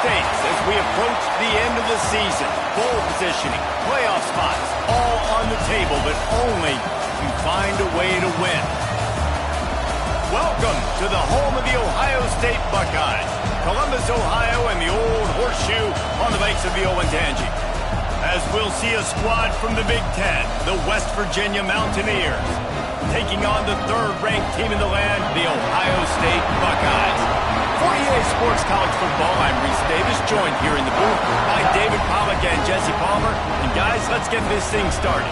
stakes as we approach the end of the season. Bowl positioning, playoff spots, all on the table, but only if you find a way to win. Welcome to the home of the Ohio State Buckeyes, Columbus, Ohio, and the Old Horseshoe on the banks of the Olentangy. As we'll see a squad from the Big Ten, the West Virginia Mountaineers, taking on the third-ranked team in the land, the Ohio State Buckeyes. For EA Sports College Football, I'm Reese Davis, joined here in the booth by David Pollack and Jesse Palmer. And guys, let's get this thing started.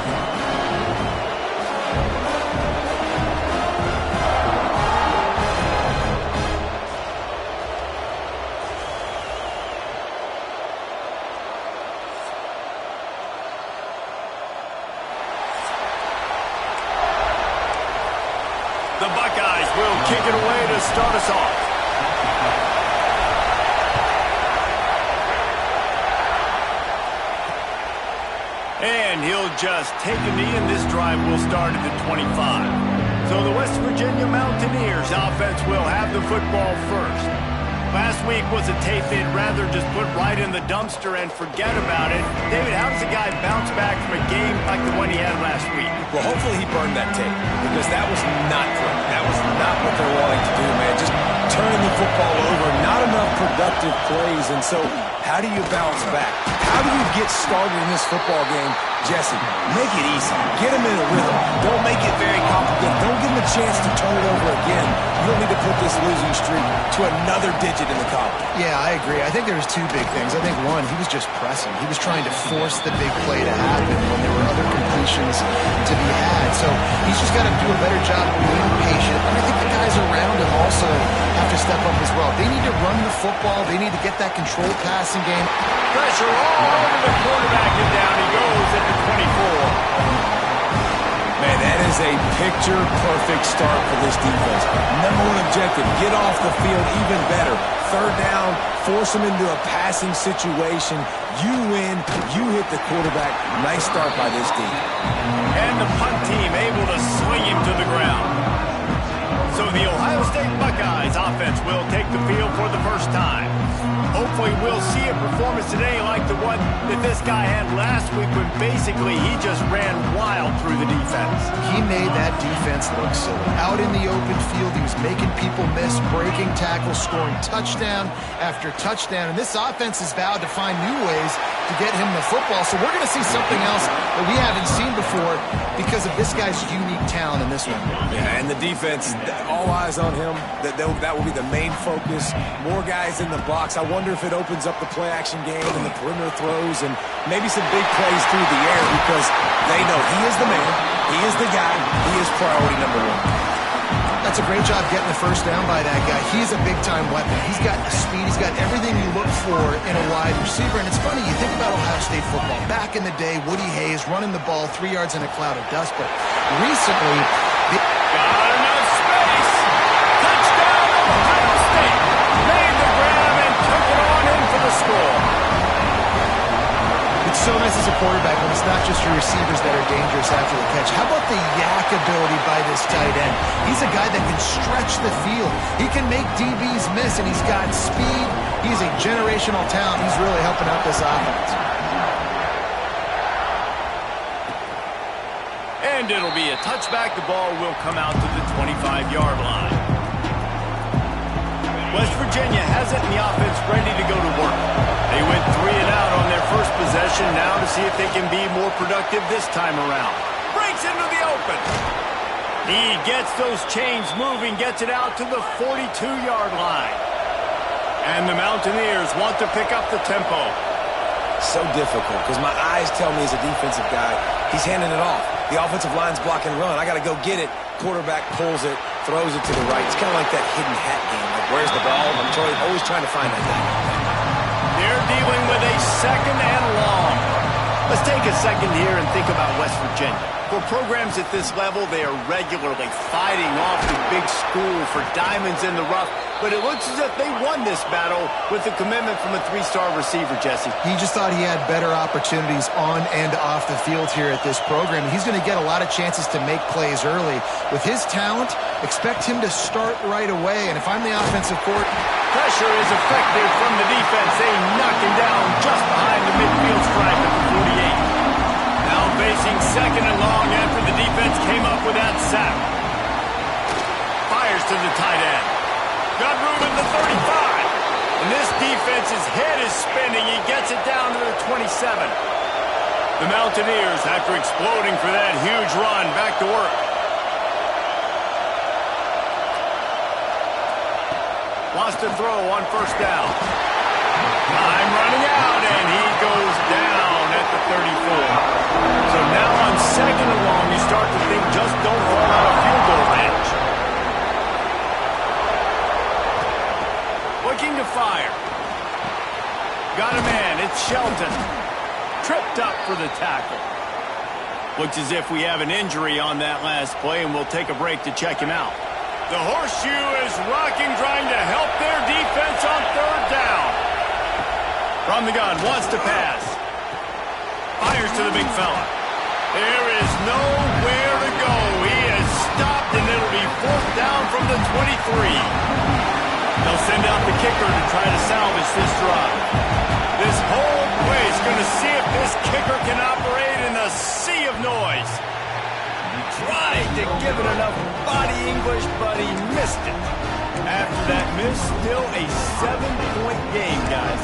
The Buckeyes will kick it away to start us off. And he'll just take a knee, and this drive will start at the 25. So the West Virginia Mountaineers offense will have the football first. Last week was a tape they'd rather just put right in the dumpster and forget about it. David, how does a guy bounce back from a game like the one he had last week? Well, hopefully he burned that tape, because that was not good. That was not what they're wanting to do, man. Just turning the football over, not enough productive plays. And so how do you bounce back? How do you get started in this football game? Jesse, make it easy. Get him in a rhythm. Don't make it very complicated. Don't give him a chance to turn it over again. You don't need to put this losing streak to another digit in the column. Yeah, I agree. I think there was two big things. I think, one, he was just pressing. He was trying to force the big play to happen when there were other completions to be had. So he's just got to do a better job of being patient. And I think the guys around him also have to step up as well. They need to run the football. They need to get that controlled passing game. Pressure all over the quarterback, and down he goes at the 24. Man, that is a picture-perfect start for this defense. Number one objective, get off the field even better. Third down, force them into a passing situation. You win, you hit the quarterback. Nice start by this team. And the punt team able to swing him to the ground. So the Ohio State Buckeyes offense will take the field for the first time. Hopefully we'll see a performance today like the one that this guy had last week when basically he just ran wild through the defense. He made that defense look silly. Out in the open field, he was making people miss, breaking tackles, scoring touchdown after touchdown. And this offense has vowed to find new ways to get him the football. So we're going to see something else that we haven't seen before because of this guy's unique talent in this one. Yeah, and the defense, all eyes on him. That will be the main focus. More guys in the box. I wonder if it opens up the play-action game and the perimeter throws and maybe some big plays through the air, because they know he is the man, he is the guy, he is priority number one. That's a great job getting the first down by that guy. He's a big-time weapon. He's got the speed. He's got everything you look for in a wide receiver. And it's funny, you think about Ohio State football. Back in the day, Woody Hayes running the ball 3 yards in a cloud of dust. But recently, Got enough space. Touchdown, Ohio State. Made the grab and took it on in for the score. It's so nice as a quarterback when it's not just your receivers that are dangerous after the catch. How about the yak ability by this tight end? He's a guy that can stretch the field. He can make DBs miss, and he's got speed. He's a generational talent. He's really helping out this offense. And it'll be a touchback. The ball will come out to the 25-yard line. West Virginia has it, and the offense ready to go to work. They went 3 and out on their first possession, now to see if they can be more productive this time around. Breaks into the open. He gets those chains moving, gets it out to the 42-yard line. And the Mountaineers want to pick up the tempo. So difficult, because my eyes tell me as a defensive guy, he's handing it off. The offensive line's blocking run. I got to go get it. Quarterback pulls it, throws it to the right. It's kind of like that hidden hat game. Like, where's the ball? I'm always trying to find that guy. They're dealing with a second and long. Let's take a second here and think about West Virginia. For programs at this level, they are regularly fighting off the big school for diamonds in the rough, but it looks as if they won this battle with the commitment from a three-star receiver, Jesse. He just thought he had better opportunities on and off the field here at this program. He's going to get a lot of chances to make plays early. With his talent, expect him to start right away, and if I'm the offensive court... Pressure is effective from the defense. They knock him down just behind the midfield stripe at the 48. Now facing second and long after the defense came up with that sack. Fires to the tight end. Got room at the 35. And this defense's head is spinning. He gets it down to the 27. The Mountaineers, after exploding for that huge run, back to work. Wants to throw on first down. Time running out, and he goes down at the 34. So now on second and long, you start to think just don't fall out of field goal range. Looking to fire. Got a man, it's Shelton. Tripped up for the tackle. Looks as if we have an injury on that last play, and we'll take a break to check him out. The horseshoe is rocking, trying to help their defense on third down. From the gun, wants to pass. Fires to the big fella. There is nowhere to go. He is stopped, and it'll be fourth down from the 23. They'll send out the kicker to try to salvage this drive. This whole play is going to see if this kicker can operate in a sea of noise. Tried to give it enough body English, but he missed it. After that miss, still a 7-point game, guys.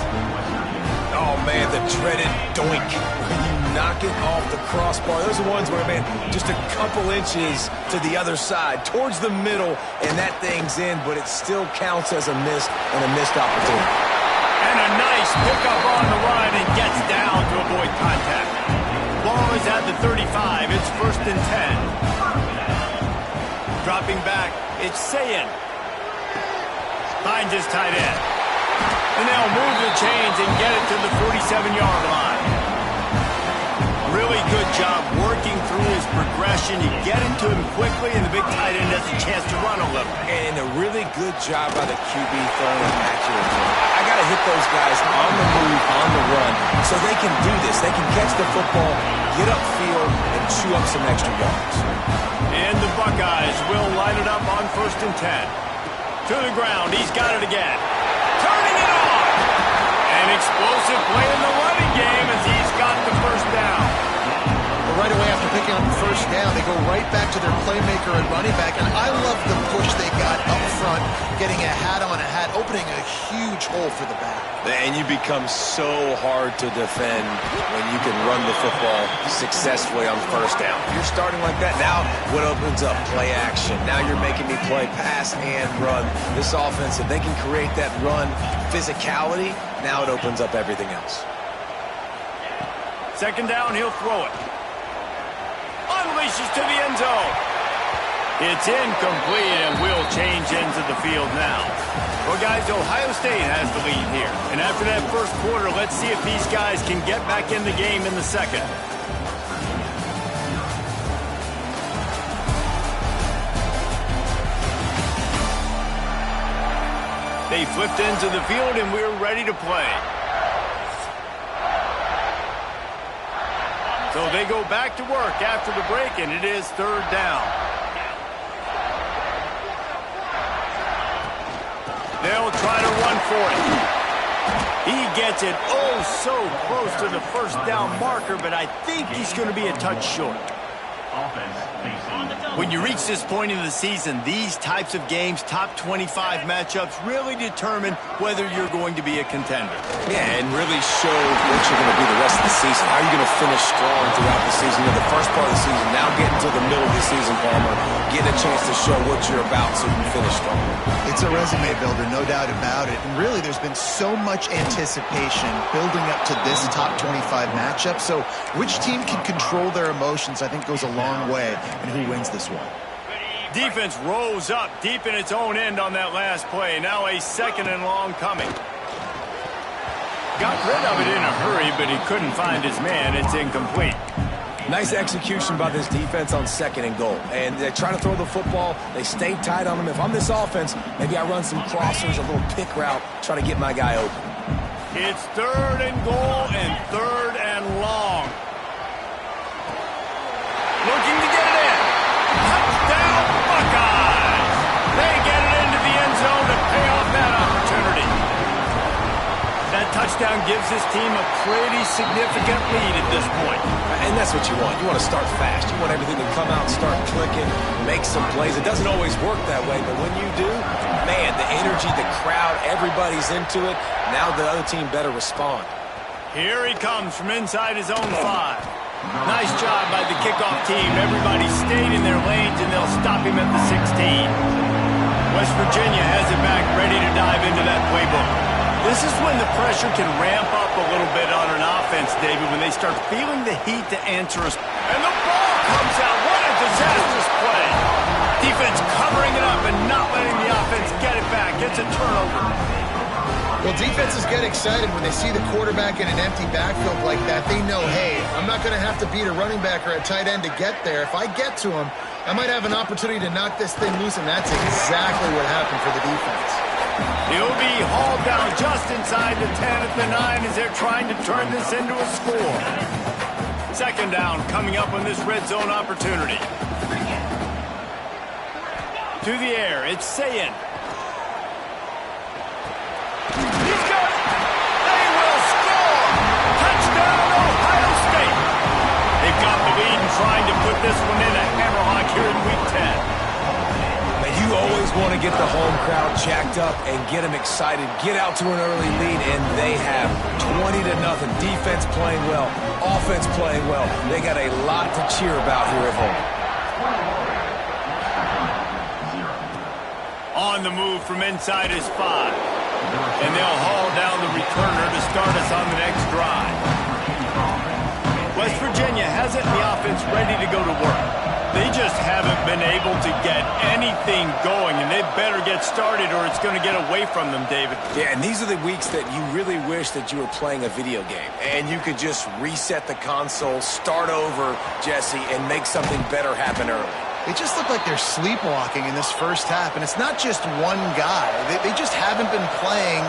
Oh, man, the dreaded doink. When you knock it off the crossbar. Those are ones where, man, just a couple inches to the other side, towards the middle, and that thing's in, but it still counts as a miss and a missed opportunity. And a nice pickup on the run and gets down to avoid contact. Ball is at the 35. It's first and 10. Dropping back, it's Sayin. Finds his tight end. And they'll move the chains and get it to the 47-yard line. Really good job working through his progression. You get it to him quickly, and the big tight end has a chance to run a little. And a really good job by the QB throwing an accurate throw. I got to hit those guys on the move, on the run, so they can do this. They can catch the football, get upfield, and chew up some extra yards. And the Buckeyes will line it up on first and 10. To the ground, he's got it again. Turning it on! An explosive play in the running game as he's got the first down. Right away after picking up the first down, they go right back to their playmaker and running back, and I love the push they got up front, getting a hat on a hat, opening a huge hole for the back. And you become so hard to defend when you can run the football successfully on first down. If you're starting like that, now what opens up? Play action. Now you're making me play pass and run. This offense, if they can create that run physicality, now it opens up everything else. Second down, he'll throw it. Unleashes to the end zone. It's incomplete, and we'll change ends of the field now. Well, guys, Ohio State has the lead here. And after that first quarter, let's see if these guys can get back in the game in the second. They flipped into the field, and we're ready to play. So they go back to work after the break, and it is third down. They'll try to run for it. He gets it oh so close to the first down marker, but I think he's going to be a touch short. When you reach this point in the season, these types of games, top 25 matchups, really determine whether you're going to be a contender. Yeah, and really show what you're going to be the rest of the season. How are you going to finish strong throughout the season? In the first part of the season, now getting to the middle of the season, Palmer, get a chance to show what you're about so you can finish strong. It's a resume builder, no doubt about it. And really, there's been so much anticipation building up to this top 25 matchup. So which team can control their emotions, I think, goes a long way in who wins this one. Defense rose up deep in its own end on that last play. Now a second and long coming. Got rid of it in a hurry, but he couldn't find his man. It's incomplete. Nice execution by this defense on 2nd and goal. And they try to throw the football. They stay tight on them. If I'm this offense, maybe I run some crossers, a little pick route, try to get my guy open. It's 3rd and goal and 3rd and long. Looking to get it in. Touchdown, Buckeyes! They get it into the end zone to pay off that opportunity. That touchdown gives this team a pretty significant lead at this point. And that's what you want. You want to start fast. You want everything to come out and start clicking, make some plays. It doesn't always work that way, but when you do, man, the energy, the crowd, everybody's into it. Now the other team better respond. Here he comes from inside his own 5. Nice job by the kickoff team. Everybody stayed in their lanes, and they'll stop him at the 16. West Virginia has it back, ready to dive into that playbook. This is when the pressure can ramp up a little bit on an offense, David, when they start feeling the heat to answer us. And the ball comes out. What a disastrous play. Defense covering it up and not letting the offense get it back. It's a turnover. Well, defenses get excited when they see the quarterback in an empty backfield like that. They know, hey, I'm not going to have to beat a running back or a tight end to get there. If I get to him, I might have an opportunity to knock this thing loose, and that's exactly what happened for the defense. He'll be hauled down just inside the 10 at the 9 as they're trying to turn this into a score. 2nd down coming up on this red zone opportunity. To the air, it's Sayin. He's got it. They will score. Touchdown, Ohio State. They've got the lead and trying to put this one in a hammerlock here in Week 10. You always want to get the home crowd jacked up and get them excited, get out to an early lead, and they have 20-0. Defense playing well, offense playing well. They got a lot to cheer about here at home. On the move from inside his 5. And they'll haul down the returner to start us on the next drive. West Virginia has it in the offense ready to go to work. They just haven't been able to get anything going, and they better get started or it's going to get away from them, David. Yeah, and these are the weeks that you really wish that you were playing a video game, and you could just reset the console, start over, Jesse, and make something better happen early. They just look like they're sleepwalking in this first half, and it's not just one guy. They just haven't been playing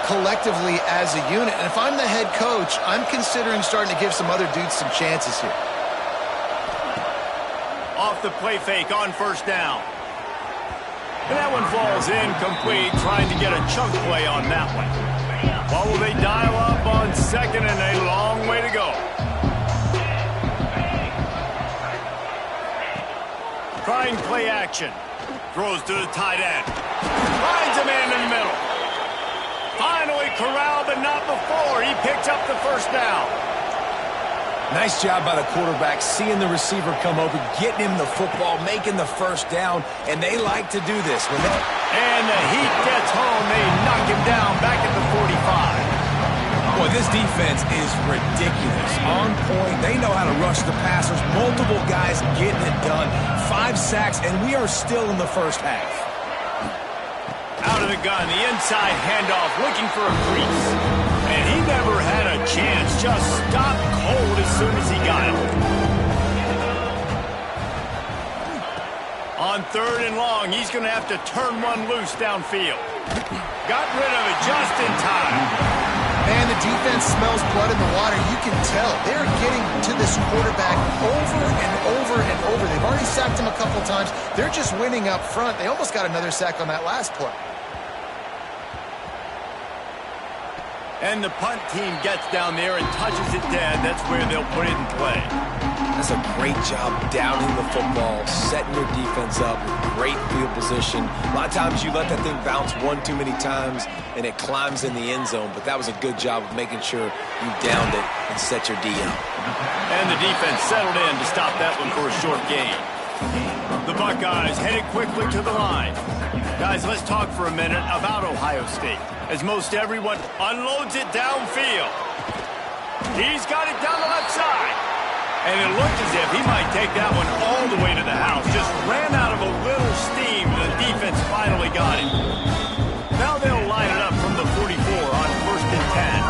collectively as a unit, and if I'm the head coach, I'm considering starting to give some other dudes some chances here. Off the play fake on 1st down. And that one falls incomplete, trying to get a chunk play on that one. What will they dial up on 2nd and a long way to go? Trying play action. Throws to the tight end. Finds a man in the middle. Finally corralled, but not before. He picked up the 1st down. Nice job by the quarterback, seeing the receiver come over, getting him the football, making the 1st down, and they like to do this. And the heat gets home. They knock him down back at the 45. Boy, this defense is ridiculous. On point, they know how to rush the passers, multiple guys getting it done, 5 sacks, and we are still in the 1st half. Out of the gun, the inside handoff, looking for a crease. And he never had a chance, just stopped cold as soon as he got it. On 3rd and long, he's going to have to turn one loose downfield. Got rid of it just in time. Man, the defense smells blood in the water. You can tell. They're getting to this quarterback over and over and over. They've already sacked him a couple times. They're just winning up front. They almost got another sack on that last play. And the punt team gets down there and touches it dead. That's where they'll put it in play. That's a great job downing the football, setting your defense up with great field position. A lot of times you let that thing bounce one too many times and it climbs in the end zone, but that was a good job of making sure you downed it and set your D up. And the defense settled in to stop that one for a short gain. The Buckeyes headed quickly to the line. Guys, let's talk for a minute about Ohio State, as most everyone unloads it downfield. He's got it down the left side. And it looked as if he might take that one all the way to the house. Just ran out of a little steam. The defense finally got it. Now they'll line it up from the 44 on 1st and 10.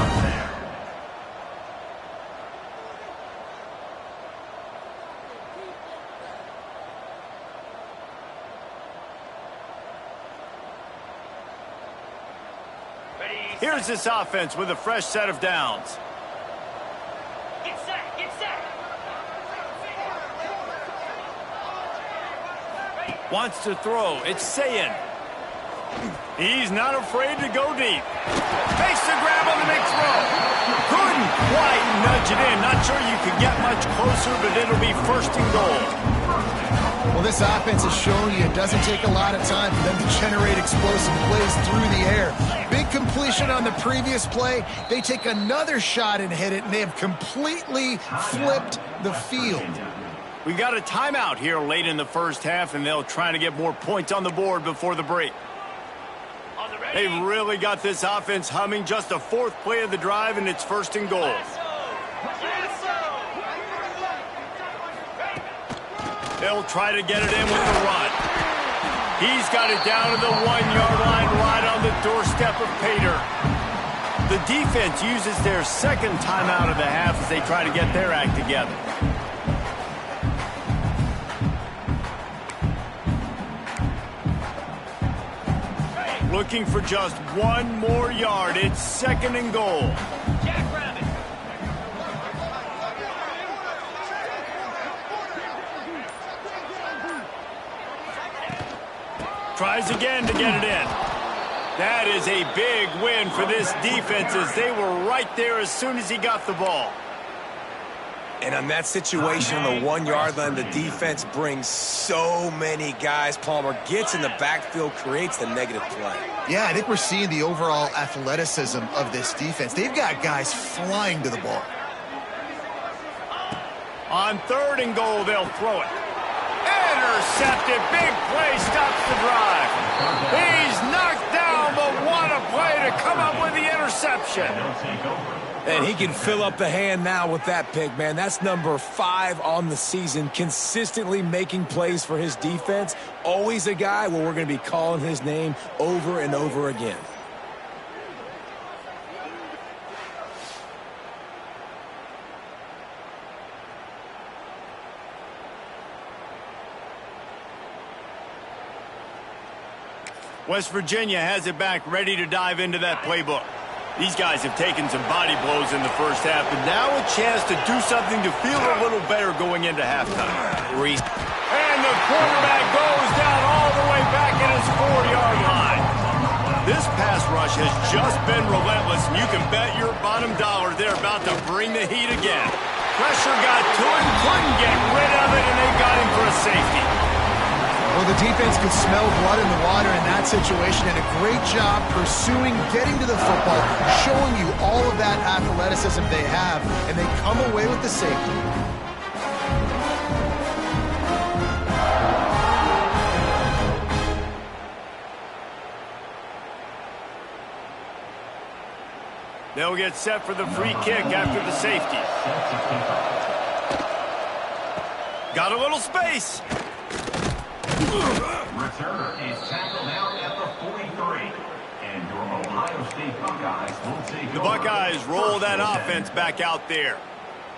Here's this offense with a fresh set of downs. Get set, get set. Wants to throw. It's Sayin. He's not afraid to go deep. Makes the grab on the big throw. Couldn't quite nudge it in. Not sure you could get much closer, but it'll be first and goal. Well, this offense has shown you it doesn't take a lot of time for them to generate explosive plays through the air. Big completion on the previous play. They take another shot and hit it, and they have completely flipped the field. We got a timeout here late in the first half, and they'll try to get more points on the board before the break. They've really got this offense humming. Just the fourth play of the drive, and it's first and goal. They'll try to get it in with the run. He's got it down to the 1-yard line right on the doorstep of Pater. The defense uses their second timeout of the half as they try to get their act together. Looking for just one more yard. It's second and goal. Jackrabbit. Tries again to get it in. That is a big win for this defense as they were right there as soon as he got the ball. And on that situation, on the 1-yard line, the defense brings so many guys. Palmer gets in the backfield, creates the negative play. Yeah, I think we're seeing the overall athleticism of this defense. They've got guys flying to the ball. On third and goal, they'll throw it. Intercepted. Big play stops the drive. He's knocked down, but what a play to come up with the interception. And he can fill up the hand now with that pick, man. That's number 5 on the season, consistently making plays for his defense. Always a guy where we're going to be calling his name over and over again. West Virginia has it back, ready to dive into that playbook. These guys have taken some body blows in the first half, but now a chance to do something to feel a little better going into halftime. And the quarterback goes down all the way back at his 4-yard line. This pass rush has just been relentless, and you can bet your bottom dollar they're about to bring the heat again. Pressure got to it, couldn't get rid of it, and they got him for a safety. Well, the defense could smell blood in the water in that situation, and a great job pursuing, getting to the football, showing you all of that athleticism they have, and they come away with the safety. They'll get set for the free kick after the safety. Got a little space. Return is tackled out at the 43. And your Ohio State Buckeyes will take The Buckeyes roll that offense back out there.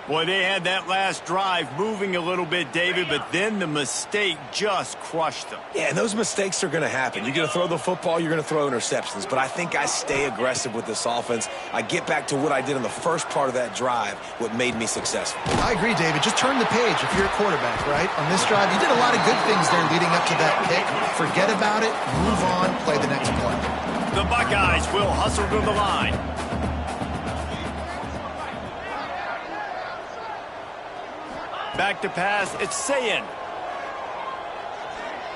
Boy, they had that last drive moving a little bit, David, but then the mistake just crushed them. Yeah, and those mistakes are going to happen. You're going to throw the football, you're going to throw interceptions. But I think I stay aggressive with this offense. I get back to what I did in the first part of that drive, what made me successful. I agree, David. Just turn the page if you're a quarterback, right? On this drive, you did a lot of good things there leading up to that pick. Forget about it, move on, play the next play. The Buckeyes will hustle to the line. Back to pass, it's Sayin.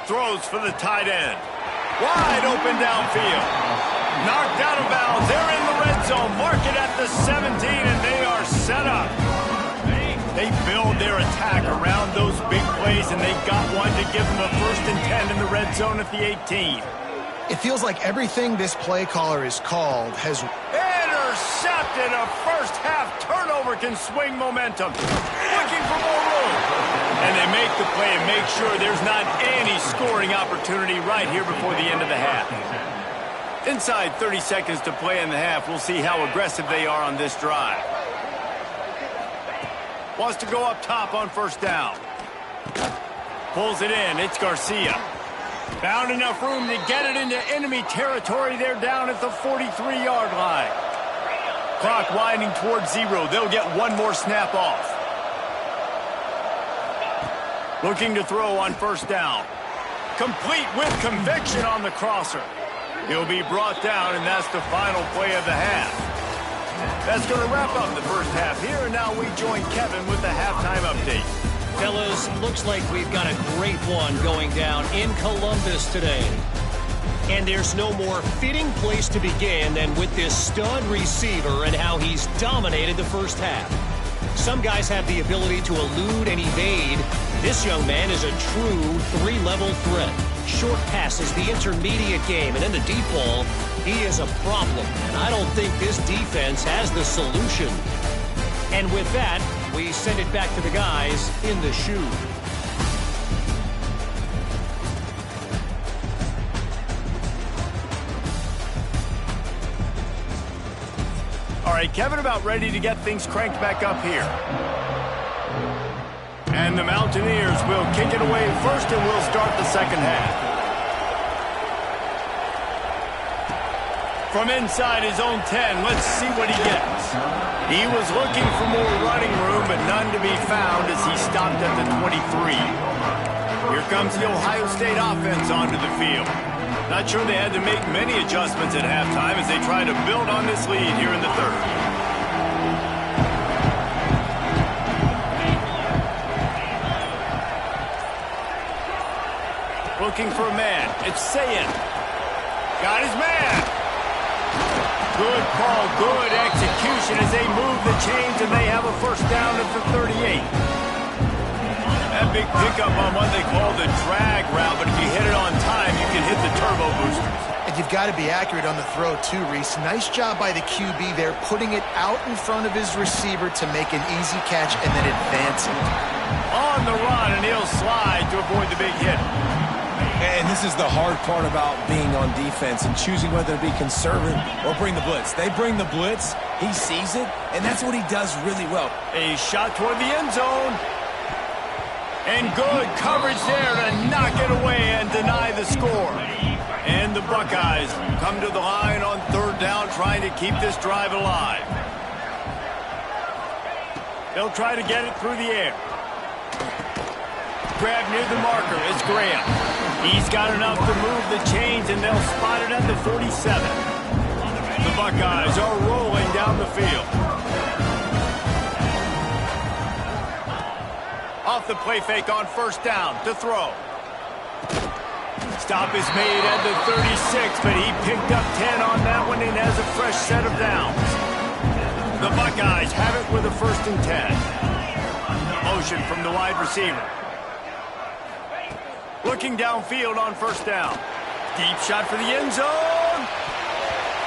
Throws for the tight end. Wide open downfield. Knocked out of bounds. They're in the red zone. Mark it at the 17, and they are set up. They build their attack around those big plays, and they got one to give them a 1st and 10 in the red zone at the 18. It feels like everything this play caller has called has... Intercepted. A first-half turnover can swing momentum. Looking for more room. And they make the play and make sure there's not any scoring opportunity right here before the end of the half. Inside 30 seconds to play in the half. We'll see how aggressive they are on this drive. Wants to go up top on first down. Pulls it in. It's Garcia. Found enough room to get it into enemy territory. They're down at the 43-yard line. Clock winding towards 0. They'll get one more snap off. Looking to throw on first down. Complete with conviction on the crosser. He'll be brought down, and that's the final play of the half. That's going to wrap up the first half here, and now we join Kevin with the halftime update. Fellas, looks like we've got a great one going down in Columbus today. And there's no more fitting place to begin than with this stud receiver and how he's dominated the first half. Some guys have the ability to elude and evade. This young man is a true three-level threat. Short passes, the intermediate game, and then the deep ball, he is a problem. And I don't think this defense has the solution. And with that, we send it back to the guys in the shoe. All right, Kevin about ready to get things cranked back up here. And the Mountaineers will kick it away first, and we'll start the second half. From inside his own 10, let's see what he gets. He was looking for more running room, but none to be found as he stopped at the 23. Here comes the Ohio State offense onto the field. Not sure they had to make many adjustments at halftime as they try to build on this lead here in the third. Looking for a man. It's Sayin. Got his man. Good call, good execution as they move the chains and they have a first down at the 38. That big pickup on what they call the drag route, but if you hit it on time, you can hit the turbo boosters. And you've got to be accurate on the throw too, Reese. Nice job by the QB there, putting it out in front of his receiver to make an easy catch and then advance it. On the run, and he'll slide to avoid the big hit. And this is the hard part about being on defense and choosing whether to be conservative or bring the blitz. They bring the blitz, he sees it, and that's what he does really well. A shot toward the end zone. And good coverage there to knock it away and deny the score. And the Buckeyes come to the line on third down, trying to keep this drive alive. They'll try to get it through the air. Grab near the marker is Graham. He's got enough to move the chains, and they'll spot it at the 47. The Buckeyes are rolling down the field. Off the play fake on first down to throw. Stop is made at the 36, but he picked up 10 on that one and has a fresh set of downs. The Buckeyes have it with a 1st and 10. Motion from the wide receiver. Looking downfield on first down. Deep shot for the end zone.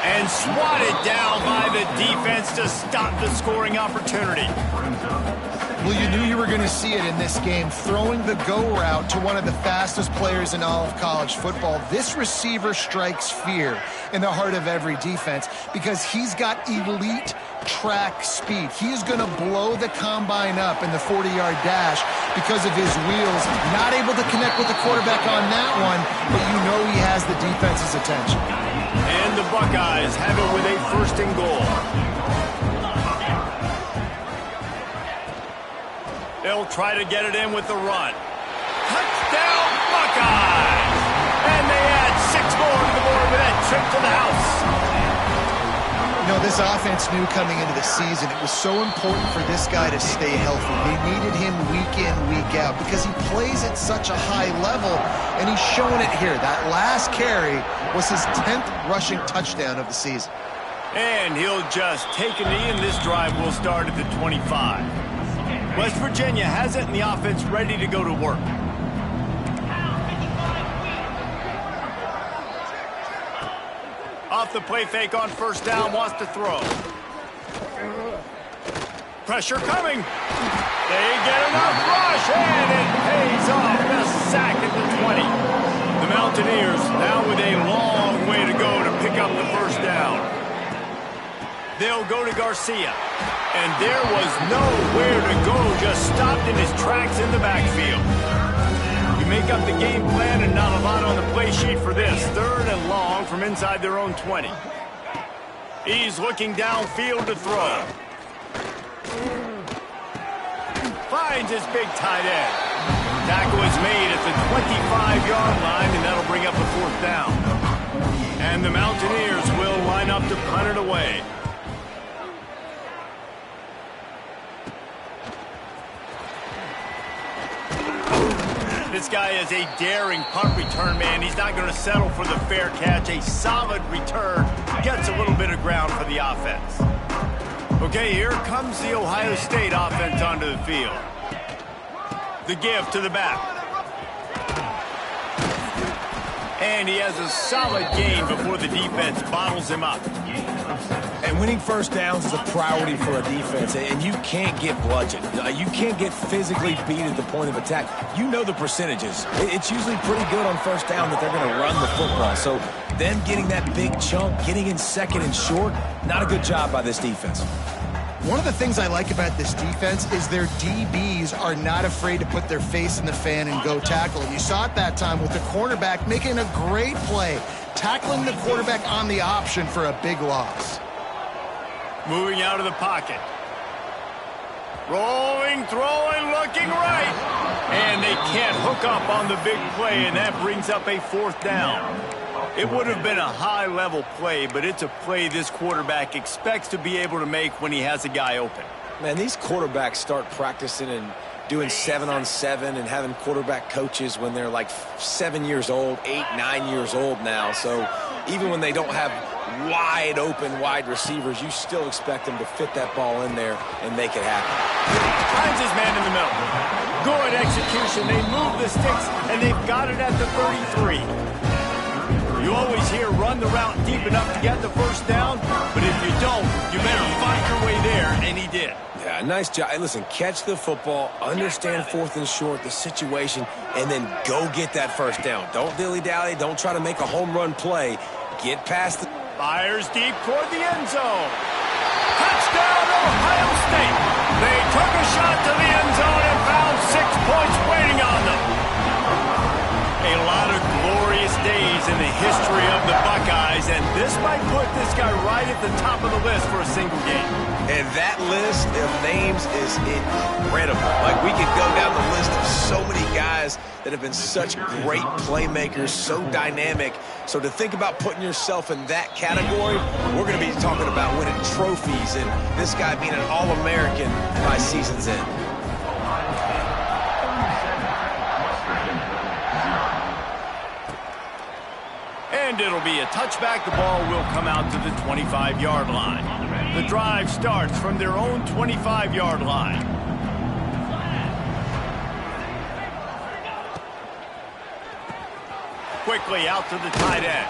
And swatted down by the defense to stop the scoring opportunity. Well, you knew you were going to see it in this game, throwing the go route to one of the fastest players in all of college football. This receiver strikes fear in the heart of every defense because he's got elite track speed. He is going to blow the combine up in the 40-yard dash because of his wheels. Not able to connect with the quarterback on that one, but you know he has the defense's attention. And the Buckeyes have it with a 1st and goal. They'll try to get it in with the run. Touchdown, Buckeyes! And they add 6 more to the board with that trip to the house. You know, this offense knew coming into the season it was so important for this guy to stay healthy. They needed him week in, week out because he plays at such a high level, and he's showing it here. That last carry was his 10th rushing touchdown of the season. And he'll just take a knee, and this drive will start at the 25. West Virginia has it, and the offense ready to go to work. Off the play fake on first down, wants to throw. Pressure coming. They get enough rush, and it pays off. The sack at the 20. The Mountaineers now with a long way to go to pick up the first down. They'll go to Garcia. And there was nowhere to go, just stopped in his tracks in the backfield. You make pick up the game plan and not a lot on the play sheet for this. 3rd and long from inside their own 20. He's looking downfield to throw. Finds his big tight end. Tackle is made at the 25-yard line, and that'll bring up a 4th down. And the Mountaineers will line up to punt it away. This guy is a daring punt return man. He's not going to settle for the fair catch. A solid return. Gets a little bit of ground for the offense. Okay, here comes the Ohio State offense onto the field. The give to the back. And he has a solid gain before the defense bottles him up. And winning first downs is a priority for a defense, and you can't get bludgeoned. You can't get physically beat at the point of attack. You know the percentages. It's usually pretty good on first down that they're going to run the football. So them getting that big chunk, getting in 2nd and short, not a good job by this defense. One of the things I like about this defense is their DBs are not afraid to put their face in the fan and go tackle. You saw it that time with the cornerback making a great play, tackling the quarterback on the option for a big loss. Moving out of the pocket. Rolling, throwing, looking right. And they can't hook up on the big play, and that brings up a 4th down. It would have been a high-level play, but it's a play this quarterback expects to be able to make when he has a guy open. Man, these quarterbacks start practicing and doing 7-on-7 and having quarterback coaches when they're like 7 years old, 8, 9 years old now. So even when they don't have wide open wide receivers, you still expect them to fit that ball in there and make it happen. Finds his man in the middle. Good execution. They move the sticks, and they've got it at the 33. You always hear run the route deep enough to get the first down, but if you don't, you better find your way there, and he did. Yeah, nice job. Hey, listen, catch the football, understand 4th and short, the situation, and then go get that first down. Don't dilly-dally. Don't try to make a home run play. Get past the... Fires deep toward the end zone. Touchdown, Ohio State. They took a shot to the end zone and found 6 points waiting on them. A lot of glorious days in the history of the Buckeyes, and this might put this guy right at the top of the list for a single game. And that list of names is incredible. Like, we could go down the list of so many guys that have been such great playmakers, so dynamic. So to think about putting yourself in that category, we're going to be talking about winning trophies and this guy being an All-American by season's end. And it'll be a touchback. The ball will come out to the 25-yard line. The drive starts from their own 25-yard line. Quickly out to the tight end.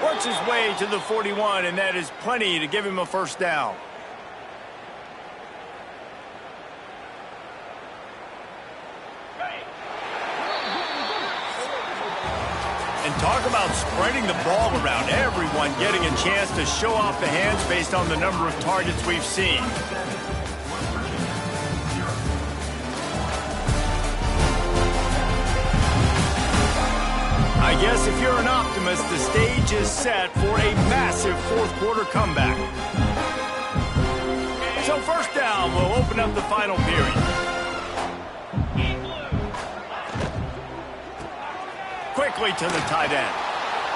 Works his way to the 41, and that is plenty to give him a first down. And talk about spreading the ball around. Everyone getting a chance to show off the hands based on the number of targets we've seen. I guess if you're an optimist, the stage is set for a massive 4th quarter comeback. So first down will open up the final period. Quickly to the tight end.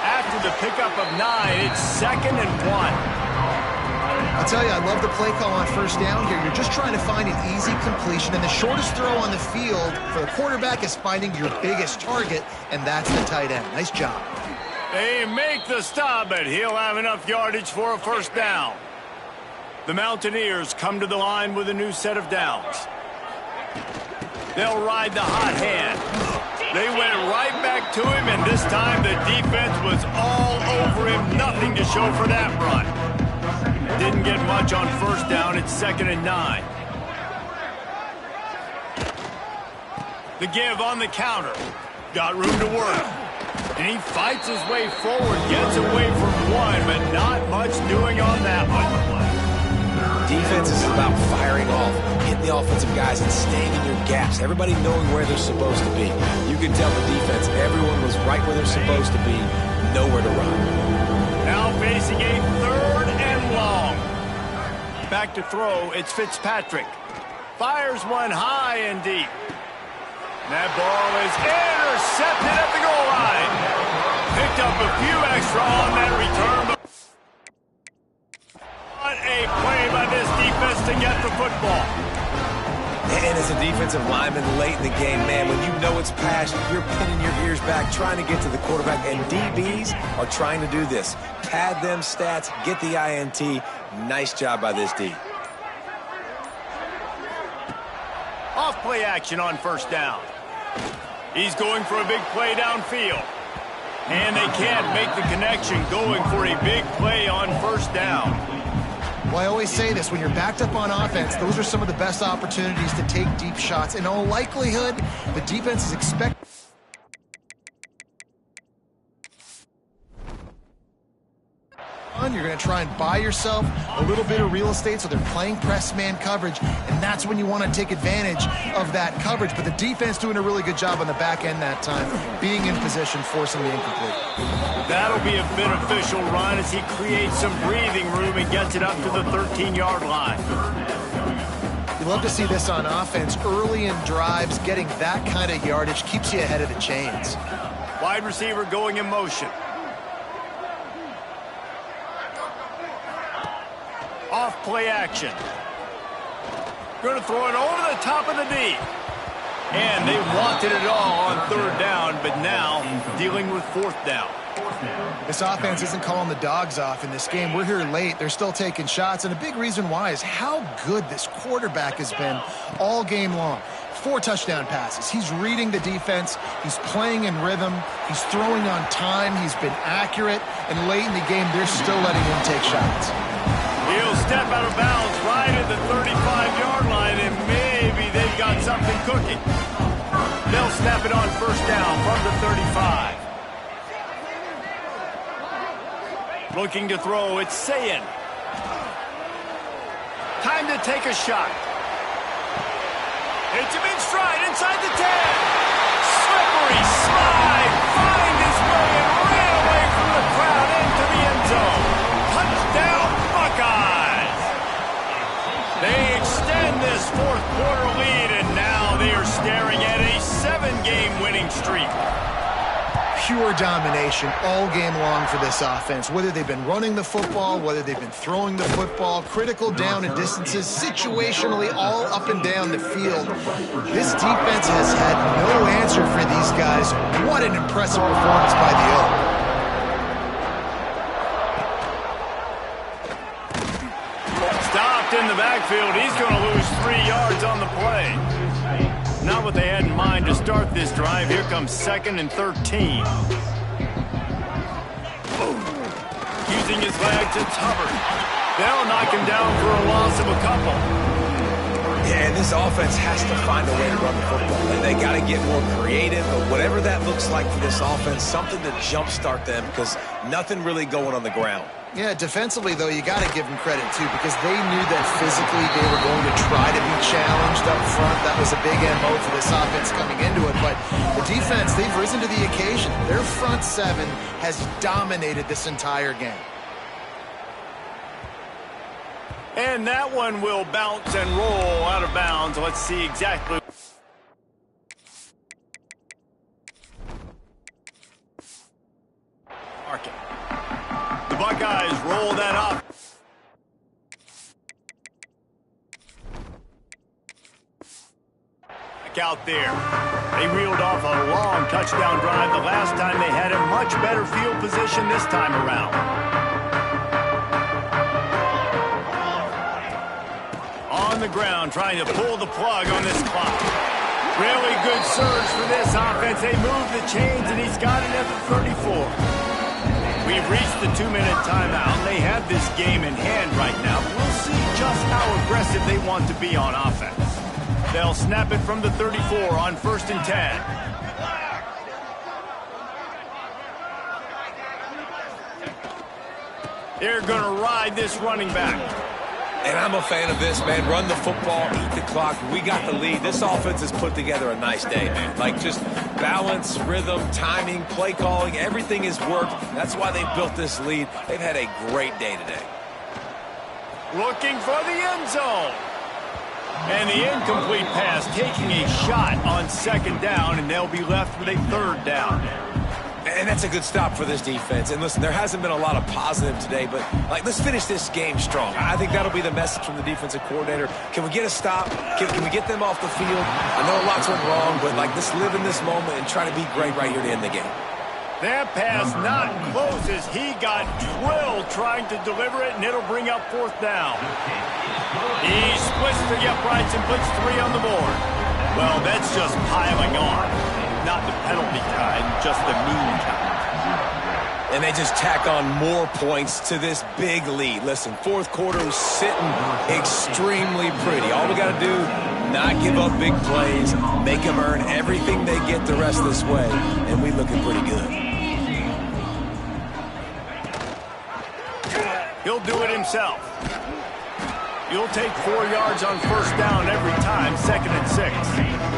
After the pickup of 9, it's 2nd and 1. I'll tell you, I love the play call on first down here. You're just trying to find an easy completion, and the shortest throw on the field for the quarterback is finding your biggest target, and that's the tight end. Nice job. They make the stop, but he'll have enough yardage for a first down. The Mountaineers come to the line with a new set of downs. They'll ride the hot hand. They went right back to him, and this time the defense was all over him. Nothing to show for that run. Didn't get much on first down. It's 2nd and 9. The give on the counter. Got room to work. And he fights his way forward, gets away from one, but not much doing on that one. Defense is about firing off, hitting the offensive guys, and staying in your gaps. Everybody knowing where they're supposed to be. You can tell the defense, everyone was right where they're supposed to be, nowhere to run. Now facing a 3rd and long. Back to throw, it's Fitzpatrick. Fires one high and deep. That ball is intercepted at the goal line. Picked up a few extra on that return. What a play by this defense to get the football. And as a defensive lineman late in the game, man, when you know it's past, you're pinning your ears back, trying to get to the quarterback, and DBs are trying to do this. Pad them stats, get the INT. Nice job by this D. Off play action on 1st down. He's going for a big play downfield. And they can't make the connection going for a big play on 1st down. Well, I always say this, when you're backed up on offense, those are some of the best opportunities to take deep shots. In all likelihood, the defense is expected. You're going to try and buy yourself a little bit of real estate, so they're playing press man coverage, and that's when you want to take advantage of that coverage. But the defense doing a really good job on the back end that time, being in position, forcing the incomplete. That'll be a beneficial run as he creates some breathing room and gets it up to the 13-yard line. You love to see this on offense. Early in drives, getting that kind of yardage keeps you ahead of the chains. Wide receiver going in motion. Off play action. Going to throw it over the top of the D. And they wanted it all on 3rd down, but now dealing with 4th down. This offense isn't calling the dogs off in this game. We're here late. They're still taking shots, and a big reason why is how good this quarterback has been all game long. 4 touchdown passes. He's reading the defense. He's playing in rhythm. He's throwing on time. He's been accurate. And late in the game, they're still letting him take shots. He'll step out of bounds right at the 35-yard line, and maybe they've got something cooking. They'll snap it on 1st down from the 35. Looking to throw, it's Sayin. Time to take a shot. Hits him in stride inside the 10. Slippery slide. Find his way and ran away from the crowd into the end zone. Touchdown, Buckeyes. They extend this 4th quarter lead, and now they are staring at a 7-game winning streak. Pure domination all game long for this offense. Whether they've been running the football, whether they've been throwing the football, critical down and distances, situationally all up and down the field. This defense has had no answer for these guys. What an impressive performance by the O. Stopped in the backfield. He's going to lose 3 yards on the play. Not what they had in mind to start this drive. Here comes 2nd and 13. Using his legs, it's Hubbard. They'll knock him down for a loss of a couple. Yeah, and this offense has to find a way to run the football. And they got to get more creative, but whatever that looks like for this offense, something to jumpstart them, because nothing really going on the ground. Yeah, defensively, though, you got to give them credit, too, because they knew that physically they were going to try to be challenged up front. That was a big MO for this offense coming into it. But the defense, they've risen to the occasion. Their front 7 has dominated this entire game. And that one will bounce and roll out of bounds. Let's see exactly. Mark it. The Buckeyes roll that up. Back out there. They reeled off a long touchdown drive the last time. They had a much better field position this time around. On the ground, trying to pull the plug on this clock. Really good surge for this offense. They move the chains, and he's got it at the 34. We've reached the 2-minute timeout. They have this game in hand right now. We'll see just how aggressive they want to be on offense. They'll snap it from the 34 on 1st and 10. They're going to ride this running back. And I'm a fan of this, man. Run the football, eat the clock. We got the lead. This offense has put together a nice day, man. Like just balance, rhythm, timing, play calling, everything has worked. That's why they built this lead. They've had a great day today. Looking for the end zone. And the incomplete pass taking a shot on second down, and they'll be left with a third down. And that's a good stop for this defense. And listen, there hasn't been a lot of positive today, but let's finish this game strong. I think that'll be the message from the defensive coordinator. Can we get a stop? Can we get them off the field? I know lots went wrong, but let's live in this moment and try to be great right here to end the game. That pass not close as he got drilled trying to deliver it, and it'll bring up fourth down. He splits the uprights and puts 3 on the board. Well, that's just piling on. Not the penalty kind, just the mean kind. And they just tack on more points to this big lead. Listen, fourth quarter is sitting extremely pretty. All we got to do, not give up big plays, make them earn everything they get the rest of this way, and we looking pretty good. He'll do it himself. You'll take 4 yards on first down every time, 2nd and 6.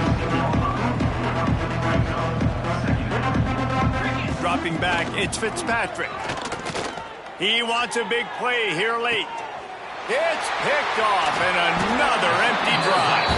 Dropping back, it's Fitzpatrick. He wants a big play here late. It's picked off, and another empty drive.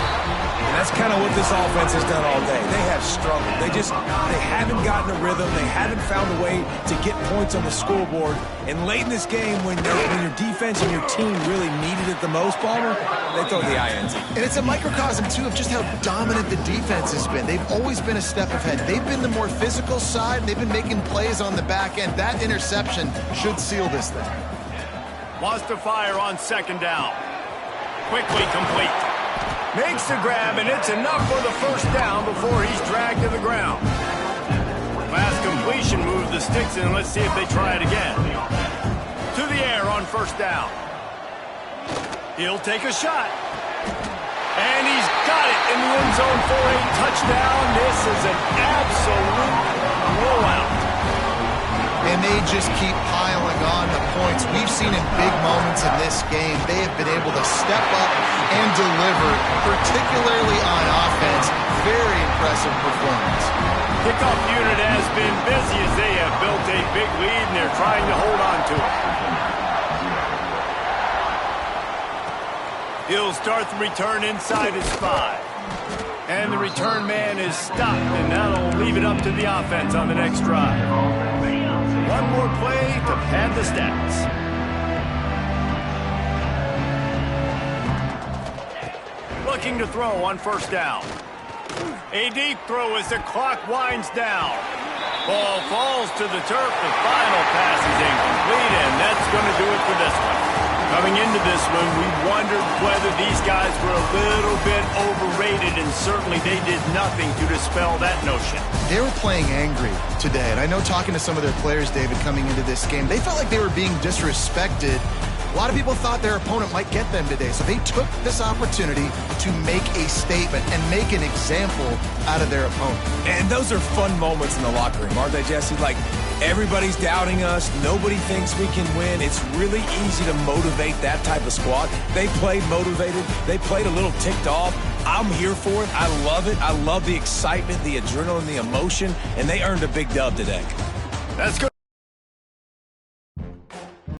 And that's kind of what this offense has done all day. They have struggled. They haven't gotten a rhythm. They haven't found a way to get points on the scoreboard. And late in this game, when your defense and your team really needed it the most, Palmer, they throw the INT. And it's a microcosm, too, of just how dominant the defense has been. They've always been a step ahead. They've been the more physical side. They've been making plays on the back end. That interception should seal this thing. Wants to fire on second down. Quickly complete. Makes the grab, and it's enough for the first down before he's dragged to the ground. Last completion moves the sticks in. Let's see if they try it again. To the air on first down. He'll take a shot. And he's got it in the end zone for a touchdown. This is an absolute blowout. And they just keep piling on the points. We've seen in big moments in this game, they have been able to step up and deliver, particularly on offense. Very impressive performance. Kickoff unit has been busy as they have built a big lead, and they're trying to hold on to it. He'll start the return inside his 5. And the return man is stopped, and that'll leave it up to the offense on the next drive. One more play to pad the stats. Looking to throw on first down. A deep throw as the clock winds down. Ball falls to the turf. The final pass is incomplete, and that's going to do it for this one. Coming into this one, we wondered whether these guys were a little bit overrated, and certainly they did nothing to dispel that notion. They were playing angry today, and I know talking to some of their players, David, coming into this game, they felt like they were being disrespected. A lot of people thought their opponent might get them today, so they took this opportunity to make a statement and make an example out of their opponent. And those are fun moments in the locker room, aren't they, Jesse? Like, everybody's doubting us. Nobody thinks we can win. It's really easy to motivate that type of squad. They played motivated. They played a little ticked off. I'm here for it. I love it. I love the excitement, the adrenaline, the emotion, and they earned a big dub today. That's good.